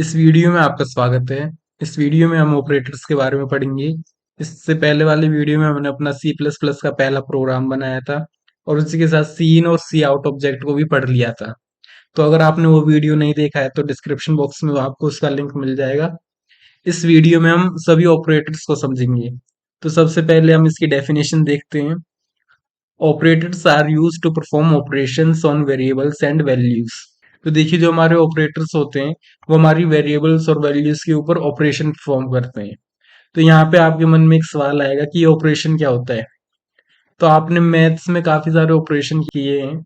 इस वीडियो में आपका स्वागत है। इस वीडियो में हम ऑपरेटर्स के बारे में पढ़ेंगे। इससे पहले वाली वीडियो में हमने अपना सी प्लस प्लस का पहला प्रोग्राम बनाया था और उसी के साथ सी इन और सी आउट ऑब्जेक्ट को भी पढ़ लिया था। तो अगर आपने वो वीडियो नहीं देखा है तो डिस्क्रिप्शन बॉक्स में आपको उसका लिंक मिल जाएगा। इस वीडियो में हम सभी ऑपरेटर्स को समझेंगे। तो सबसे पहले हम इसकी डेफिनेशन देखते हैं। Operators are use to perform operations on variables and values. तो देखिए, जो हमारे ऑपरेटर्स होते हैं वो हमारी वेरिएबल्स और वैल्यूज के ऊपर ऑपरेशन परफॉर्म करते हैं। तो यहाँ पे आपके मन में एक सवाल आएगा कि ये ऑपरेशन क्या होता है। तो आपने मैथ्स में काफी सारे ऑपरेशन किए हैं,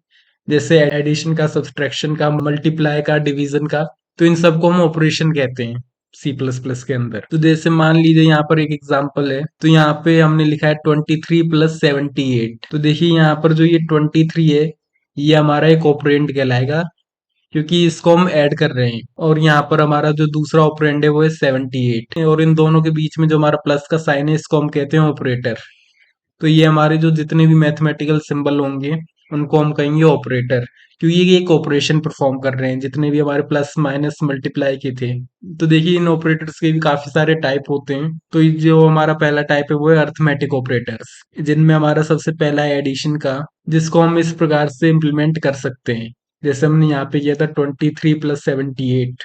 जैसे एडिशन का, सब्सट्रैक्शन का, मल्टीप्लाई का, डिवीजन का। तो इन सबको हम ऑपरेशन कहते हैं सी प्लस प्लस के अंदर। तो जैसे मान लीजिए यहाँ पर एक एग्जांपल है, तो यहाँ पे हमने लिखा है 23 + 78। तो देखिए यहाँ पर जो ये 23 है, ये हमारा एक ऑपरेंड कहलाएगा क्योंकि इसको हम ऐड कर रहे हैं। और यहाँ पर हमारा जो दूसरा ऑपरेंड है वो है 78, और इन दोनों के बीच में जो हमारा प्लस का साइन है इसको हम कहते हैं ऑपरेटर। तो ये हमारे जो जितने भी मैथमेटिकल सिंबल होंगे उनको हम कहेंगे ऑपरेटर, क्योंकि ये एक ऑपरेशन परफॉर्म कर रहे हैं, जितने भी हमारे प्लस माइनस मल्टीप्लाई के थे। तो देखिए, इन ऑपरेटर्स के भी काफी सारे टाइप होते हैं। तो ये जो हमारा पहला टाइप है वो है अर्थमेटिक ऑपरेटर्स, जिनमें हमारा सबसे पहला है एडिशन का, जिसको हम इस प्रकार से इम्प्लीमेंट कर सकते हैं जैसे हमने यहाँ पे किया था 23 + 78।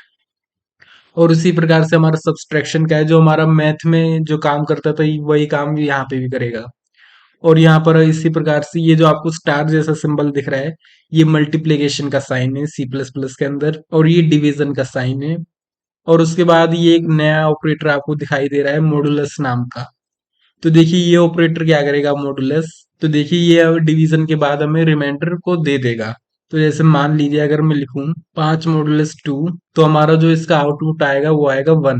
और उसी प्रकार से हमारा सब्सट्रैक्शन का है, जो हमारा मैथ में जो काम करता था वही काम यहाँ पे भी करेगा। और यहाँ पर इसी प्रकार से ये जो आपको स्टार जैसा सिंबल दिख रहा है, ये मल्टीप्लिकेशन का साइन है सी प्लस प्लस के अंदर, और ये डिवीजन का साइन है। और उसके बाद ये एक नया ऑपरेटर आपको दिखाई दे रहा है मॉडुलस नाम का। तो देखिए, ये ऑपरेटर क्या करेगा, मॉडुलस। तो देखिए, ये अब डिवीजन के बाद हमें रिमाइंडर को दे देगा। तो जैसे मान लीजिए अगर मैं लिखूं 5 - 2, तो हमारा जो इसका आउटपुट आएगा वो आएगा 1।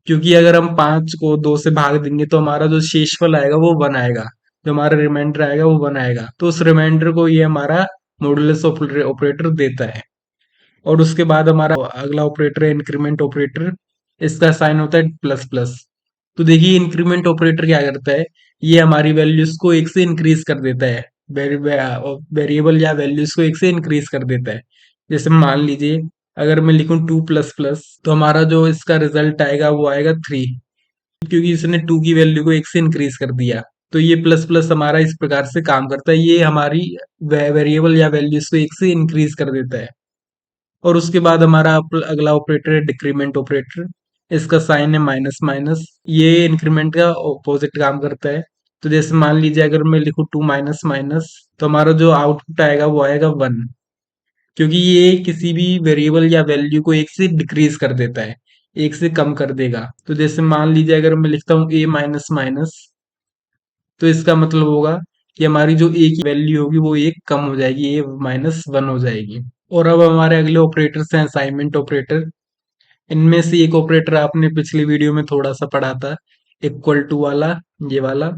क्योंकि अगर हम 5 को 2 से भाग देंगे तो हमारा जो शेषफल आएगा वो 1 आएगा, जो हमारा रिमाइंडर आएगा वो 1 आएगा। तो उस रिमाइंडर को ये हमारा मॉडुलस ऑपरेटर देता है। और उसके बाद हमारा अगला ऑपरेटर है इंक्रीमेंट ऑपरेटर। इसका साइन होता है प्लस प्लस। तो देखिए, इंक्रीमेंट ऑपरेटर क्या करता है, ये हमारी वैल्यूज को एक से इंक्रीज कर देता है। वेरिएबल या वैल्यूज को एक से इंक्रीज कर देता है। जैसे मान लीजिए अगर मैं लिखूं 2++ तो हमारा जो इसका रिजल्ट आएगा वो आएगा 3, क्योंकि इसने 2 की वैल्यू को एक से इंक्रीज कर दिया। तो ये प्लस प्लस हमारा इस प्रकार से काम करता है, ये हमारी वेरिएबल या वैल्यूज को एक से इंक्रीज कर देता है। और उसके बाद हमारा अगला ऑपरेटर है डिक्रीमेंट ऑपरेटर। इसका साइन है माइनस माइनस, ये इंक्रीमेंट का ऑपोजिट काम करता है। तो जैसे मान लीजिए अगर मैं लिखूं 2 - तो हमारा जो आउटपुट आएगा वो आएगा 1, क्योंकि ये किसी भी वेरिएबल या वैल्यू को एक से डिक्रीज कर देता है, एक से कम कर देगा। तो जैसे मान लीजिए अगर मैं लिखता हूँ a-, तो इसका मतलब होगा कि हमारी जो ए की वैल्यू होगी वो एक कम हो जाएगी, a-1 हो जाएगी। और अब हमारे अगले ऑपरेटर्स हैं असाइनमेंट ऑपरेटर। इनमें से एक ऑपरेटर आपने पिछली वीडियो में थोड़ा सा पढ़ा था, इक्वल टू वाला, ये वाला।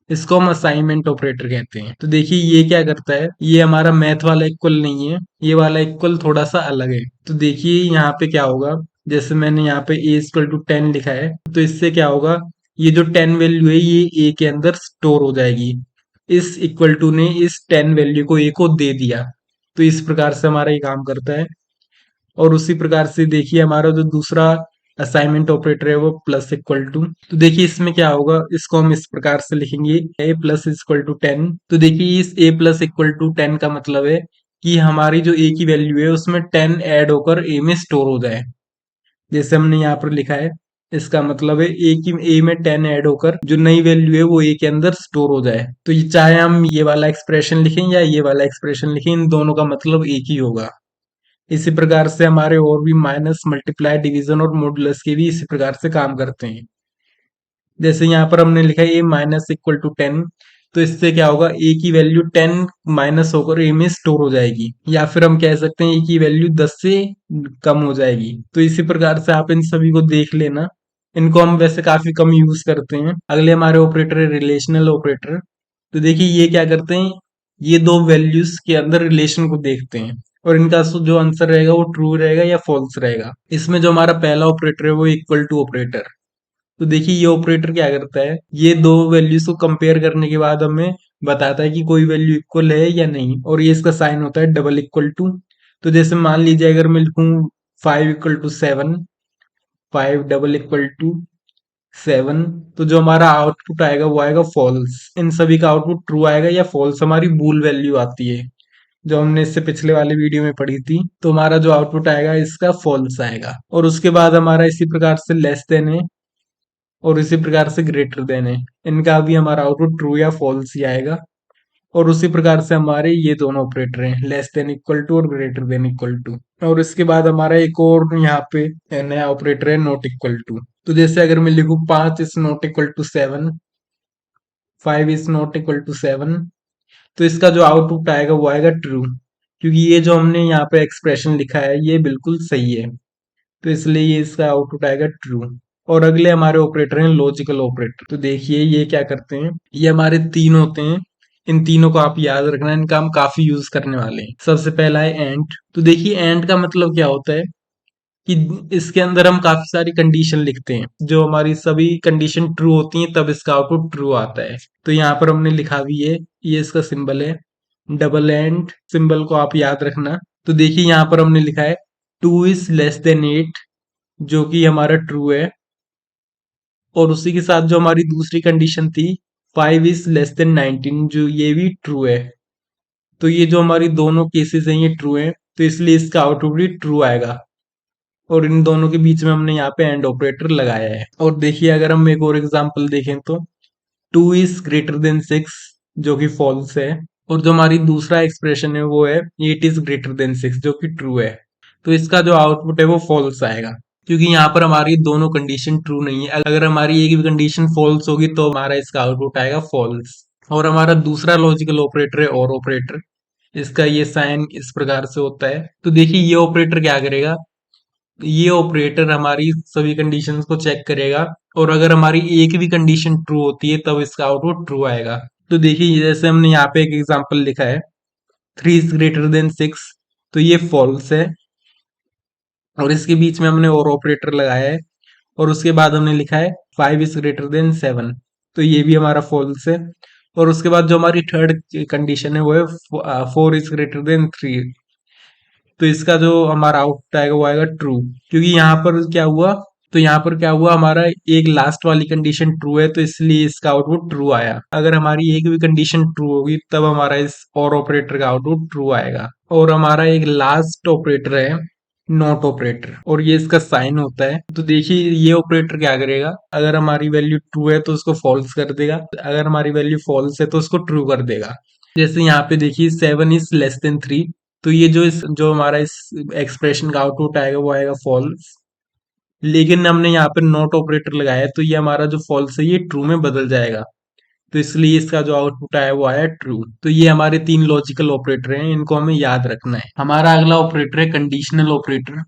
इसको हम असाइनमेंट ऑपरेटर कहते हैं। तो देखिए, ये क्या करता है, ये हमारा मैथ वाला इक्वल नहीं है, ये वाला इक्वल थोड़ा सा अलग है। तो देखिए यहाँ पे क्या होगा, जैसे मैंने यहाँ पे a = 10 लिखा है, तो इससे क्या होगा, ये जो 10 वैल्यू है ये a के अंदर स्टोर हो जाएगी। इस इक्वल टू ने इस 10 वैल्यू को a को दे दिया। तो इस प्रकार से हमारा ये काम करता है। और उसी प्रकार से देखिए, हमारा जो दूसरा असाइनमेंट ऑपरेटर है वो प्लस इक्वल टू। तो देखिए इसमें क्या होगा, इसको हम इस प्रकार से लिखेंगे a+=10। तो देखिए, इस a+=10 का मतलब है कि हमारी जो a की वैल्यू है उसमें 10 ऐड होकर a में स्टोर हो जाए। जैसे हमने यहाँ पर लिखा है, इसका मतलब है a में 10 ऐड होकर जो नई वैल्यू है वो a के अंदर स्टोर हो जाए। तो ये चाहे हम ये वाला एक्सप्रेशन लिखें या ये वाला एक्सप्रेशन लिखें, इन दोनों का मतलब एक ही होगा। इसी प्रकार से हमारे और भी माइनस, मल्टीप्लाई, डिवीजन और मॉडुलस के भी इसी प्रकार से काम करते हैं। जैसे यहाँ पर हमने लिखा है a-=10, तो इससे क्या होगा, a की वैल्यू 10 माइनस होकर a में स्टोर हो जाएगी, या फिर हम कह सकते हैं a की वैल्यू 10 से कम हो जाएगी। तो इसी प्रकार से आप इन सभी को देख लेना। इनको हम वैसे काफी कम यूज करते हैं। अगले हमारे ऑपरेटर है रिलेशनल ऑपरेटर। तो देखिए, ये क्या करते हैं, ये दो वैल्यूज के अंदर रिलेशन को देखते हैं और इनका जो आंसर रहेगा वो ट्रू रहेगा या फॉल्स रहेगा। इसमें जो हमारा पहला ऑपरेटर है वो इक्वल टू ऑपरेटर। तो देखिए, ये ऑपरेटर क्या करता है, ये दो वैल्यूज को कंपेयर करने के बाद हमें बताता है कि कोई वैल्यू इक्वल है या नहीं, और ये इसका साइन होता है डबल इक्वल टू। तो जैसे मान लीजिए अगर मैं लिखूं 5 equal to 7, 5 double equal to 7। तो जो हमारा आउटपुट आएगा वो आएगा फॉल्स। इन सभी का आउटपुट ट्रू आएगा या फॉल्स, हमारी बूल वैल्यू आती है जो हमने इससे पिछले वाले वीडियो में पढ़ी थी। तो हमारा जो आउटपुट आएगा इसका फॉल्स आएगा। और उसके बाद हमारा इसी प्रकार से लेस देन है और इसी प्रकार से ग्रेटर देन है, इनका भी हमारा आउटपुट ट्रू या फॉल्स ही आएगा। और उसी प्रकार से हमारे ये दोनों ऑपरेटर हैं, लेस देन इक्वल टू और ग्रेटर देन इक्वल टू। और इसके बाद हमारा एक और यहाँ पे नया ऑपरेटर है, नॉट इक्वल टू। तो जैसे अगर मैं लिखूं 5 is not equal to 7, 5 is not equal to 7, तो इसका जो आउटपुट आएगा वो आएगा ट्रू, क्योंकि ये जो हमने यहाँ पे एक्सप्रेशन लिखा है ये बिल्कुल सही है, तो इसलिए ये इसका आउटपुट आएगा ट्रू। और अगले हमारे ऑपरेटर हैं लॉजिकल ऑपरेटर। तो देखिए ये क्या करते हैं, ये हमारे तीन होते हैं। इन तीनों को आप याद रखना, इनका हम काफी यूज करने वाले हैं। सबसे पहला है एंड। तो देखिए एंड का मतलब क्या होता है कि इसके अंदर हम काफी सारी कंडीशन लिखते हैं, जो हमारी सभी कंडीशन ट्रू होती हैं तब इसका आउटपुट ट्रू आता है। तो यहाँ पर हमने लिखा भी है, ये इसका सिंबल है, डबल एंड सिंबल को आप याद रखना। तो देखिए यहाँ पर हमने लिखा है 2 इज लेस देन 8, जो कि हमारा ट्रू है। और उसी के साथ जो हमारी दूसरी कंडीशन थी 5 इज लेस देन 19, जो ये भी ट्रू है। तो ये जो हमारी दोनों केसेस हैं ये ट्रू हैं, तो इसलिए इसका आउटपुट भी ट्रू आएगा। और इन दोनों के बीच में हमने यहाँ पे एंड ऑपरेटर लगाया है। और देखिए अगर हम एक और एग्जांपल देखें तो 2 इज ग्रेटर देन 6, जो कि फॉल्स है। और जो हमारी दूसरा एक्सप्रेशन है वो है 8 इज ग्रेटर देन 6, जो कि ट्रू है। तो इसका जो आउटपुट है वो फॉल्स आएगा, क्योंकि यहाँ पर हमारी दोनों कंडीशन ट्रू नहीं है। अगर हमारी एक भी कंडीशन फॉल्स होगी तो हमारा इसका आउटपुट आएगा फॉल्स। और हमारा दूसरा लॉजिकल ऑपरेटर है और ऑपरेटर। इसका ये साइन इस प्रकार से होता है। तो देखिए ये ऑपरेटर क्या करेगा, ये ऑपरेटर हमारी सभी कंडीशंस को चेक करेगा और अगर हमारी एक भी कंडीशन ट्रू होती है तब इसका आउटपुट ट्रू आएगा। तो देखिए जैसे हमने यहाँ पे एक एग्जांपल लिखा है 3 इज ग्रेटर देन 6, तो ये फॉल्स है। और इसके बीच में हमने और ऑपरेटर लगाया है और उसके बाद हमने लिखा है 5 इज ग्रेटर देन 7, तो ये भी हमारा फॉल्स है। और उसके बाद जो हमारी थर्ड कंडीशन है वो है 4 इज ग्रेटर देन 3, तो इसका जो हमारा आउटपुट आएगा वो आएगा ट्रू, क्योंकि यहाँ पर क्या हुआ, तो यहाँ पर क्या हुआ, हमारा एक लास्ट वाली कंडीशन ट्रू है तो इसलिए इसका आउटपुट ट्रू आया। अगर हमारी एक भी कंडीशन ट्रू होगी तब हमारा इस और ऑपरेटर का आउटपुट ट्रू आएगा। और हमारा एक लास्ट ऑपरेटर है नॉट ऑपरेटर, और ये इसका साइन होता है। तो देखिए ये ऑपरेटर क्या करेगा, अगर हमारी वैल्यू ट्रू है तो उसको फॉल्स कर देगा, अगर हमारी वैल्यू फॉल्स है तो उसको ट्रू कर देगा। जैसे यहाँ पे देखिए 7 इज लेस देन 3, तो ये जो हमारा इस एक्सप्रेशन का आउटपुट आएगा वो आएगा फॉल्स। लेकिन हमने यहाँ पे नॉट ऑपरेटर लगाया है तो ये हमारा जो फॉल्स है ये ट्रू में बदल जाएगा, तो इसलिए इसका जो आउटपुट आया वो आया ट्रू। तो ये हमारे तीन लॉजिकल ऑपरेटर हैं, इनको हमें याद रखना है। हमारा अगला ऑपरेटर है कंडीशनल ऑपरेटर।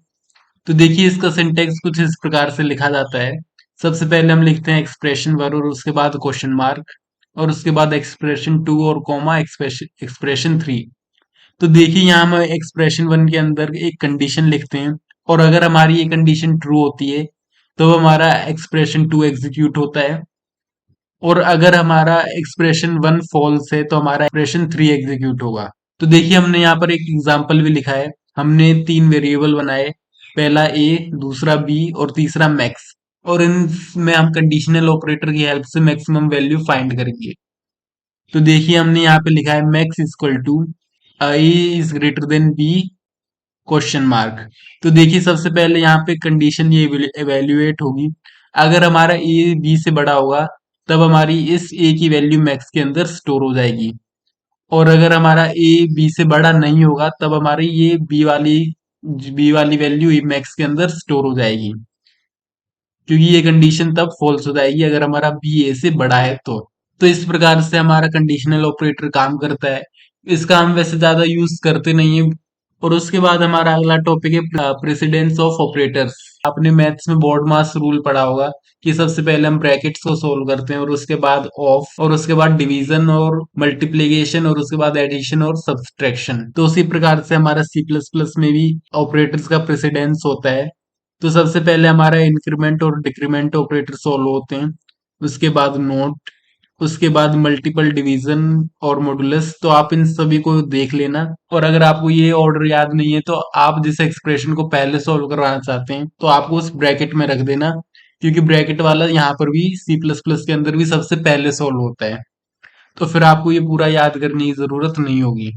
तो देखिए इसका सिंटेक्स कुछ इस प्रकार से लिखा जाता है। सबसे पहले हम लिखते हैं एक्सप्रेशन वन और उसके बाद क्वेश्चन मार्क, और उसके बाद एक्सप्रेशन टू और कॉमा एक्सप्रेशन थ्री। तो देखिए यहाँ हम एक्सप्रेशन वन के अंदर एक कंडीशन लिखते हैं और अगर हमारी ये कंडीशन ट्रू होती है तो हमारा एक्सप्रेशन टू एग्जीक्यूट होता है, और अगर हमारा एक्सप्रेशन वन फॉल्स है तो हमारा एक्सप्रेशन थ्री एग्जीक्यूट होगा। तो देखिए हमने यहाँ पर एक एग्जाम्पल भी लिखा है। हमने तीन वेरिएबल बनाए, पहला ए, दूसरा बी और तीसरा मैक्स, और इनमें हम कंडीशनल ऑपरेटर की हेल्प से मैक्सिमम वैल्यू फाइंड करेंगे। तो देखिए हमने यहाँ पे लिखा है max equal to I is greater than B question mark. तो देखिए सबसे पहले यहाँ पे कंडीशन ये एवेल्युएट होगी। अगर हमारा ए बी से बड़ा होगा तब हमारी इस ए की वैल्यू मैक्स के अंदर स्टोर हो जाएगी, और अगर हमारा ए बी से बड़ा नहीं होगा तब हमारी ये बी वाली वैल्यू मैक्स के अंदर स्टोर हो जाएगी, क्योंकि ये कंडीशन तब फॉल्स हो जाएगी अगर हमारा बी ए से बड़ा है तो इस प्रकार से हमारा कंडीशनल ऑपरेटर काम करता है। इसका हम वैसे ज्यादा यूज करते नहीं है। और उसके बाद हमारा अगला टॉपिक है प्रेसिडेंस ऑफ ऑपरेटर्स। आपने मैथ्स में बोर्ड मास रूल पढ़ा होगा कि सबसे पहले हम ब्रैकेट्स को सोल्व करते हैं और उसके बाद ऑफ, और उसके बाद डिवीजन और मल्टीप्लिकेशन, और उसके बाद एडिशन और सब्सट्रैक्शन। तो उसी प्रकार से हमारा सी प्लस प्लस में भी ऑपरेटर्स का प्रेसिडेंस होता है। तो सबसे पहले हमारा इंक्रीमेंट और डिक्रीमेंट ऑपरेटर सोल्व होते हैं, उसके बाद नोट, उसके बाद मल्टीपल डिवीजन और मॉडुलस, तो आप इन सभी को देख लेना। और अगर आपको ये ऑर्डर याद नहीं है तो आप जिस एक्सप्रेशन को पहले सॉल्व करवाना चाहते हैं तो आपको उस ब्रैकेट में रख देना, क्योंकि ब्रैकेट वाला यहाँ पर भी सी प्लस प्लस के अंदर भी सबसे पहले सॉल्व होता है। तो फिर आपको ये पूरा याद करने की जरूरत नहीं होगी।